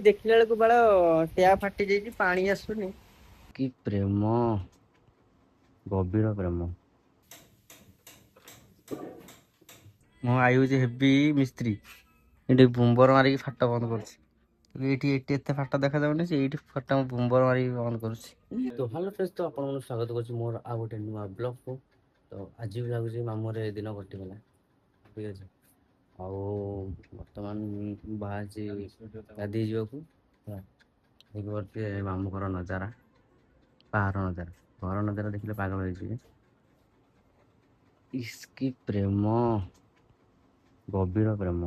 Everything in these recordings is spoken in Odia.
ଦେଖିଲା ବେଳକୁ ବାଳ ଟ୍ୟାପ ଫାଟି ଯାଇଛି, ପାଣି ଆସୁନି। କି ପ୍ରେମ, ଗଭୀର ପ୍ରେମ। ମୁଁ ଆଇ ହଉଛି ହେବି ମିସ୍ତ୍ରୀ, ଏଠି ବୁମ୍ବର ମାରିକି ଫାଟ ବନ୍ଦ କରୁଛି। ଏଇଠି ଏତେ ଫାଟ ଦେଖାଯାଉନି, ସେ ଏଇଠି ଫାଟ ବୁମ୍ବର ମାରିକି ବନ୍ଦ କରୁଛି। ତ ହ୍ୟାଲୋ ଫ୍ରେଣ୍ଡସ୍, ତ ଆପଣଙ୍କୁ ସ୍ୱାଗତ କରୁଛି ମୋର ଆଉ ଗୋଟେ ନୂଆ ବ୍ଲଗ୍କୁ। ତ ଆଜି ବି ଲାଗୁଛି ମାମୁଁରେ ଦିନ କଟିଗଲା, ଠିକ୍ ଅଛି। ଆଉ ବର୍ତ୍ତମାନ ବାହାରିଛି ଗାଧେଇ ଯିବାକୁ। ଦେଖିପାରୁଥିବେ ମାମୁଁ ଘର ନଜାରା, ବାହାର ନଜାରା। ଘର ନଜାରା ଦେଖିଲେ ପାଗଳ ହେଇଯିବେ। ଇସ୍କି ପ୍ରେମ, ଗଭୀର ପ୍ରେମ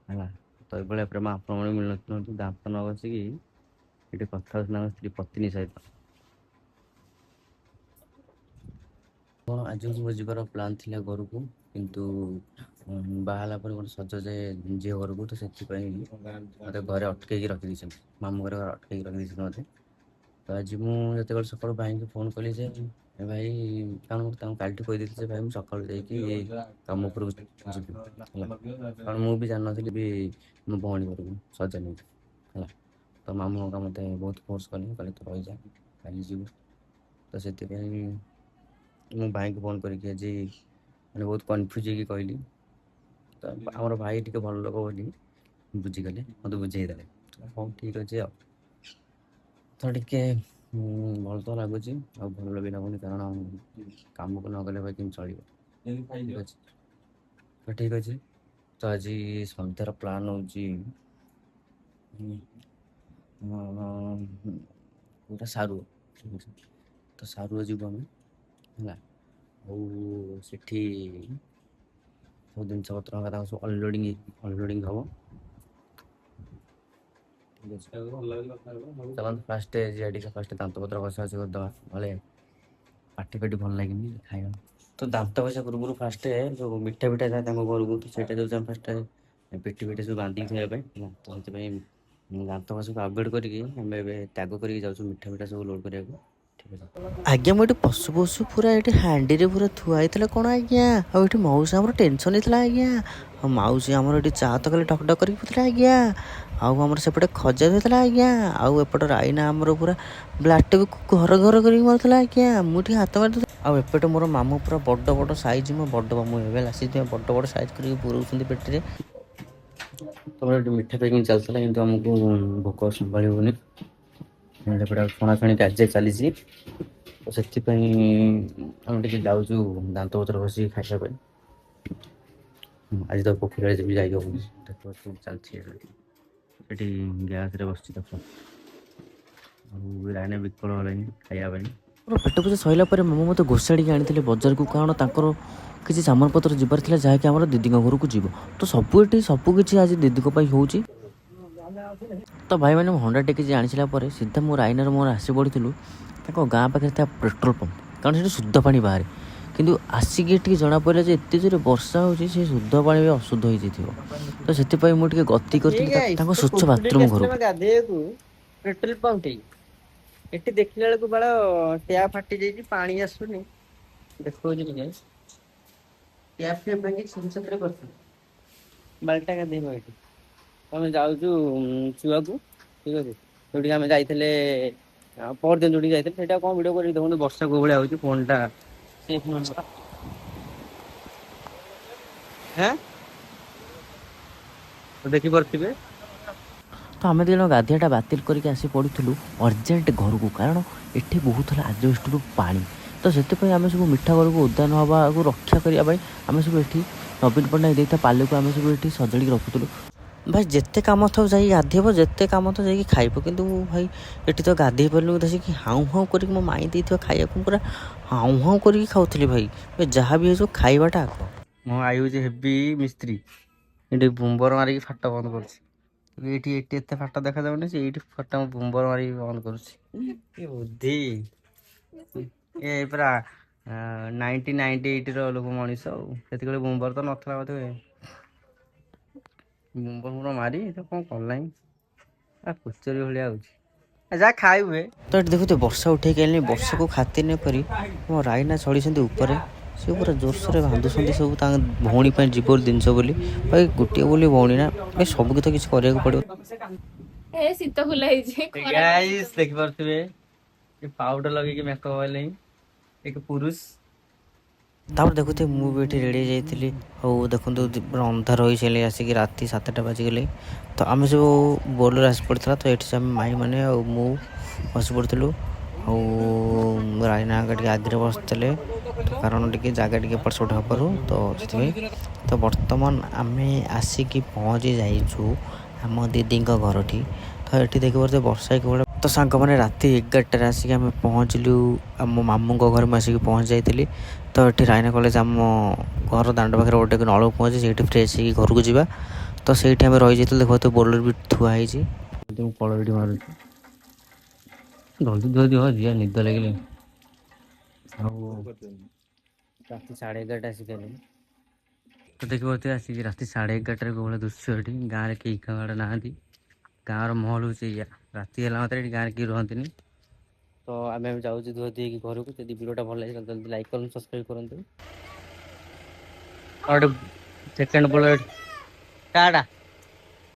ହେଲା। ତ ଏଭଳିଆ ପ୍ରେମ ଆପଣଙ୍କୁ ମିଳୁନଥିବ ଦାନ୍ତ ନ ଘଷିକି ଏଠି କଥା ହଉଛି ତାଙ୍କ ସ୍ତ୍ରୀ ପତ୍ନୀ ସହିତ। ହଁ, ଆଜି ହଉଛି ମୋ ଯିବାର ପ୍ଲାନ୍ ଥିଲା ଘରକୁ, କିନ୍ତୁ ବାହା ହେଲା ପରେ ଗୋଟେ ସଜ ଯେ ଝିଅ ଘରକୁ, ତ ସେଥିପାଇଁ ମୋତେ ଘରେ ଅଟକେଇକି ରଖିଦେଇଛନ୍ତି। ମାମୁଁ ଘରେ ଅଟକେଇକି ରଖିଦେଇଛନ୍ତି ମୋତେ। ତ ଆଜି ମୁଁ ଯେତେବେଳେ ସକାଳୁ ଭାଇଙ୍କୁ ଫୋନ୍ କଲି ଯେ ଭାଇ, କାରଣ ମୁଁ ତାଙ୍କୁ କାଲିଠୁ କହିଦେଇଥିଲି ଯେ ଭାଇ ମୁଁ ସକାଳୁ ଯାଇକି କାମ ଉପରକୁ ଯିବି ହେଲା। କାରଣ ମୁଁ ବି ଜାଣିନଥିଲି ବି ମୋ ଭଉଣୀ ଘରକୁ ସଜ ନେଇକି ହେଲା। ତ ମାମୁଁ ହକା ମୋତେ ବହୁତ ଫୋର୍ସ କଲେ, କହିଲେ ତୁ ରହିଯା, କାଲି ଯିବୁ। ତ ସେଥିପାଇଁ ମୁଁ ଭାଇଙ୍କୁ ଫୋନ୍ କରିକି ଆଜି ମାନେ ବହୁତ କନଫ୍ୟୁଜ୍ ହେଇକି କହିଲି। ତ ଆମର ଭାଇ ଟିକେ ଭଲ ଲୋକ ବୋଲି ବୁଝିଗଲେ, ମୋତେ ବୁଝେଇଦେଲେ। ହଉ ଠିକ୍ ଅଛି ଆଉ। ତ ଟିକେ ଭଲ ତ ଲାଗୁଛି, ଆଉ ଭଲ ବି ଲାଗୁନି, କାରଣ କାମକୁ ନ ଗଲେ ଭାଇ କେମିତି ଚଳିବ। ଠିକ୍ ଅଛି, ତ ଠିକ୍ ଅଛି। ତ ଆଜି ସନ୍ଧ୍ୟାର ପ୍ଲାନ୍ ହେଉଛି ଗୋଟେ ସାରୁ, ଠିକ୍ ଅଛି। ତ ସାରୁଅ ଯିବୁ ଆମେ ହେଲା। ଆଉ ସେଠି ସବୁ ଜିନିଷ ପତ୍ର ତାଙ୍କ ସବୁ ଅନଲୋଡ଼ିଂ ହବ। ଚାଲନ୍ତୁ ଫାଷ୍ଟ ଯିବା ଟିକେ ଫାଷ୍ଟ ଦାନ୍ତପତ୍ର ଘଷାଘଷି କରିଦେବା, ନହେଲେ ପାଟି ଫାଟି ଭଲ ଲାଗିନି ଖାଇବା। ତ ଦାନ୍ତ ଘଷା ପୂର୍ବରୁ ଫାଷ୍ଟ ଯେଉଁ ମିଠା ପିଠା ଯାଏ ତାଙ୍କ ଘରକୁ, ତ ସେଇଟା ଯାଉଛି ଆମେ ଫାଷ୍ଟ ପେଟି ଫେଟି ସବୁ ବାନ୍ଧିକି ଖାଇବା ପାଇଁ ହେଲା। ତ ସେଥିପାଇଁ ଦାନ୍ତ ଘଷାକୁ ଆଭଏଡ଼ କରିକି ଆମେ ଏବେ ତ୍ୟାଗ କରିକି ଯାଉଛୁ ମିଠା ପିଠା ସବୁ ଲୋଡ଼ କରିବାକୁ। ଆଜ୍ଞା, ମୁଁ ଏଠି ପଶୁ ପଶୁ ପୁରା ଏଠି ହାଣ୍ଡିରେ ପୁରା ଥୁଆ ହେଇଥିଲା କ'ଣ ଆଜ୍ଞା। ଆଉ ଏଠି ମାଉସୀ ଆମର ଟେନସନ୍ ହେଇଥିଲା ଆଜ୍ଞା। ଆଉ ମାଉସୀ ଆମର ଏଠି ଚା ତ ଖାଲି ଟକ୍ ଟକ୍ କରିକି ପିଉଥିଲା ଆଜ୍ଞା। ଆଉ ଆମର ସେପଟେ ଖଜା ହେଇଥିଲା ଆଜ୍ଞା। ଆଉ ଏପଟ ରାଇନା ଆମର ପୁରା ବ୍ଲାକ୍ ଟେପ୍ ଘର ଘର କରିକି ମାରୁଥିଲା ଆଜ୍ଞା। ମୁଁ ଟିକେ ହାତ ମାରିଥିଲି। ଆଉ ଏପଟେ ମୋର ମାମୁଁ ପୁରା ବଡ଼ ବଡ଼ ସାଇଜ୍, ମୋ ବଡ଼ ମାମୁଁ ଏବେ ଆସିଥିବେ, ବଡ଼ ବଡ଼ ସାଇଜ୍ କରିକି ପୁରଉଛନ୍ତି ପେଟିରେ। ତମର ଏଠି ମିଠା ପ୍ୟାକିଂ ଚାଲିଥିଲା, କିନ୍ତୁ ଆମକୁ ଭୋକ ସମ୍ଭାଳି ହେଉନି। ସେପଟେ ଛଣାଛଣି କାର୍ଯ୍ୟ ଚାଲିଛି, ତ ସେଥିପାଇଁ ଆମେ ଟିକେ ଯାଉଛୁ ଦାନ୍ତପତ୍ର ଘଷିକି ଖାଇବା ପାଇଁ। ଆଜି ତ ପୋଖରୀ ଆଡ଼େ ବି ଯାଇ ହେବନି, ଚାଲିଛି ଏଠି ଗ୍ୟାସ୍ରେ ବସିଛି ତାକୁ। ଆଉ ରାଇନା ବିକଳ ହେଲାଣି ଖାଇବା ପାଇଁ। ମୋର ପେଟ ପୂଜା ସରିଲା ପରେ ମାମୁଁ ମୋତେ ଘୋଷାଡ଼ିକି ଆଣିଥିଲେ ବଜାରକୁ, କାରଣ ତାଙ୍କର କିଛି ସାମାନପତ୍ର ଯିବାର ଥିଲା, ଯାହାକି ଆମର ଦିଦିଙ୍କ ଘରକୁ ଯିବ। ତ ସବୁ କିଛି ଆଜି ଦିଦିଙ୍କ ପାଇଁ ହେଉଛି। ତ ଭାଇମାନେ ମୁଁ ହଣ୍ଡା ଟେକିଛି ଆଣିସାରିଲା ପରେ ସିଧା ମୁଁ ରାଇନାର ମୋର ଆସି ପଡ଼ିଥିଲୁ ତାଙ୍କ ଗାଁ ପାଖରେ ଥିବା ପେଟ୍ରୋଲ ପମ୍ପ, କାରଣ ସେଠି ଶୁଦ୍ଧ ପାଣି ବାହାରେ। କିନ୍ତୁ ଆସିକି ଏଠିକି ଜଣାପଡ଼ିଲା ଯେ ଏତେ ଜୋରେ ବର୍ଷା ହେଉଛି, ସେ ଶୁଦ୍ଧ ପାଣି ବି ଅଶୁଦ୍ଧ ହେଇଯାଇଥିବ। ତ ସେଥିପାଇଁ ମୁଁ ଟିକେ ଗତି କରିଥିଲି ତାଙ୍କ ସ୍ୱଚ୍ଛ ବାଥରୁମ୍ ଘରକୁ। ଗାଧେଇବାକୁ ପେଟ୍ରୋଲ ପମ୍ପ ଏଠି ଦେଖିଲା ବେଳକୁ ବାଳ ଟ୍ୟାପ ଫାଟି ଯାଇଛି, ପାଣି ଆସୁନି। ଦେଖଉଛି ଟିକେ ଟ୍ୟାପ ଫ୍ୟାପ ଭାଙ୍ଗି ଛିନଛତ୍ର କରିଥିଲି, ବାଲ୍ଟା ଗାଧେଇବ ଏଠି। ଆମେ ଯାଉଛୁ ଛୁଆକୁ, ଠିକ୍ ଅଛି। ଯୋଉଠିକି ଆମେ ଯାଇଥିଲେ ପରଦିନ ଯୋଉଠିକି ଯାଇଥିଲେ, ସେଇଟା କ'ଣ ଭିଡ଼ିଓ କରିକି ଦେଖନ୍ତୁ। ବର୍ଷା କୋଉ ଭଳିଆ ହେଉଛି, ଫୋନ୍ଟା ଦେଖିପାରୁଥିବେ। ତ ଆମେ ଦୁଇ ଜଣ ଗାଧୋଇବାଟା ବାତିଲ କରିକି ଆସି ପଡ଼ିଥିଲୁ ଅର୍ଜେଣ୍ଟ ଘରକୁ, କାରଣ ଏଠି ବହୁତ ହେଲା ଆଜବେଷ୍ଟରୁ ପାଣି। ତ ସେଥିପାଇଁ ଆମେ ସବୁ ମିଠା ଘରକୁ ଓଦା ନ ହେବାକୁ ରକ୍ଷା କରିବା ପାଇଁ ଆମେ ସବୁ ଏଠି ନବୀନ ପଟ୍ଟନାୟକ ଦେଇଥିବା ପାଲକୁ ଆମେ ସବୁ ଏଠି ସଜାଡ଼ିକି ରଖୁଥିଲୁ। ଭାଇ ଯେତେ କାମ ଥାଉ ଯାଇକି ଗାଧେଇବ, ଯେତେ କାମ ଥାଉ ଯାଇକି ଖାଇବ, କିନ୍ତୁ ଭାଇ ଏଠି ତ ଗାଧେଇ ପାରିଲୁ ଆସିକି ହାଉଁ ହାଉଁ କରିକି ମୋ ମାଇଁ ଦେଇଥିବା ଖାଇବାକୁ ପୁରା ହାଉଁ ହାଉଁ କରିକି ଖାଉଥିଲି। ଭାଇ ଯାହା ବି ହେଇଯିବ ଖାଇବାଟା ଆଗ। ମୁଁ ଆଇ ହେଉଛି ହେବି ମିସ୍ତ୍ରୀ, ଏଠି ବୁମ୍ବର ମାରିକି ଫାଟ ବନ୍ଦ କରୁଛି। ଏଠି ଏତେ ଫାଟ ଦେଖାଯାଉନି, ସେ ଏଇଠି ଫାଟ ବୁମ୍ବର ମାରିକି ବନ୍ଦ କରୁଛି। ଏ ବୁଦ୍ଧି ଏ ପୁରା 1998ର ଲୋକ ମଣିଷ। ଆଉ ସେତିକିବେଳେ ବୁମ୍ବର ତ ନଥିଲା ବୋଧେ। ବୁମ୍ବର ମାରି ତ କ'ଣ କଲାଇଁ, କୋଚରୀ ଭଳିଆ ହେଉଛି। ଯାହା ଖାଇବେ ତ ଏଠି ଦେଖୁଥିବେ ବର୍ଷା ଉଠେଇକି ଆଣିଲି। ବର୍ଷାକୁ ଖାତିର ନ କରି ମୋ ରାଇନା ଚଢ଼ିଛନ୍ତି ଉପରେ, ସେ ପୁରା ଜୋରସୋରରେ ବାନ୍ଧୁଛନ୍ତି ସବୁ ତାଙ୍କ ଭଉଣୀ ପାଇଁ ଯିବ ଜିନିଷ ବୋଲି। ଭାଇ ଗୋଟିଏ ବୋଲି ଭଉଣୀ ନା ଭାଇ, ସବୁ ତ କିଛି କରିବାକୁ ପଡ଼ିବ। ଏ ଶୀତ ଫୁଲା ହେଇଛି ଗାଇସ୍ ଦେଖିପାରୁଥିବେ ପାଉଡର ଲଗେଇକି ମେକଅପ୍ ହେଲେ ଏକ ପୁରୁଷ। ତାପରେ ଦେଖୁଥିବେ ମୁଁ ବି ଏଠି ରେଡ଼ି ହେଇଯାଇଥିଲି। ଆଉ ଦେଖନ୍ତୁ ପୁରା ଅନ୍ଧାର ହୋଇସାରିଲେ ଆସିକି ରାତି 7ଟା ବାଜିଗଲେ। ତ ଆମେ ସବୁ ବୋଲେରୋ ଆସି ପଡ଼ିଥିଲା। ତ ଏଠି ଆମେ ମାଇଁମାନେ ଆଉ ମୁଁ ବସି ପଡ଼ିଥିଲୁ। ଆଉ ରାଇନା ଟିକେ ଆଗରେ ବସିଥିଲେ କାରଣ ଟିକେ ଜାଗା ଟିକେ ଏପଟ ସେପଟ ହେବାରୁ ତ ସେଥିପାଇଁ। ତ ବର୍ତ୍ତମାନ ଆମେ ଆସିକି ପହଞ୍ଚି ଯାଇଛୁ ଆମ ଦିଦିଙ୍କ ଘରଠି। ତ ଏଠି ଦେଖିପାରୁଥିବେ ବର୍ଷା କେବଳ। ତ ସାଙ୍ଗମାନେ ରାତି 11ଟାରେ ଆସିକି ଆମେ ପହଞ୍ଚିଲୁ ଆମ ମାମୁଙ୍କ ଘରେ। ମୁଁ ଆସିକି ପହଞ୍ଚି ଯାଇଥିଲି। ତ ଏଠି ରାଇନା କଲେଜ ଆମ ଘର ଦାଣ୍ଡ ପାଖରେ ଗୋଟେ ନଳକୂପ ଅଛି, ସେଇଠି ଫ୍ରେଶ୍ ହେଇକି ଘରକୁ ଯିବା। ତ ସେଇଠି ଆମେ ରହିଯାଇଥିଲୁ। ଦେଖୁଥିବେ ବୋଲେରୋ ବି ଥୁଆ ହେଇଛି। ମୁଁ କଳ ଏଠି ମାରୁଛି ଜଲ୍ଦି ଜଲ୍ଦି ହଁ ଯିବା, ନିଦ ଲାଗିଲେ। ଆଉ ରାତି 11:30 ଆସିକି ତ ଦେଖିପାରୁଥିବେ ଆସିକି ରାତି 11:30ରେ କୋଉଭଳିଆ ଦୃଶ୍ୟ ଏଠି। ଗାଁରେ କେହି କାହାଡେ ନାହାନ୍ତି। ଗାଁର ମାହୋଲ ହେଉଛି ଏଇଆ। ରାତି ହେଲା ମାତ୍ରେ ଏଠି ଗାଁରେ କେହି ରୁହନ୍ତିନି। ତ ଆମେ ଯାଉଛୁ ଧୁଆ ଧୁଇ ହେଇକି ଘରକୁ। ଯଦି ଭିଡ଼ିଓଟା ଭଲ ଲାଗେ ଜଲ୍ଦି ଲାଇକ୍ କରନ୍ତୁ, ସବସ୍କ୍ରାଇବ୍ କରନ୍ତୁ। ଆଉ ଗୋଟେ ସେକେଣ୍ଡ ବୋଲେରୋ କାଟା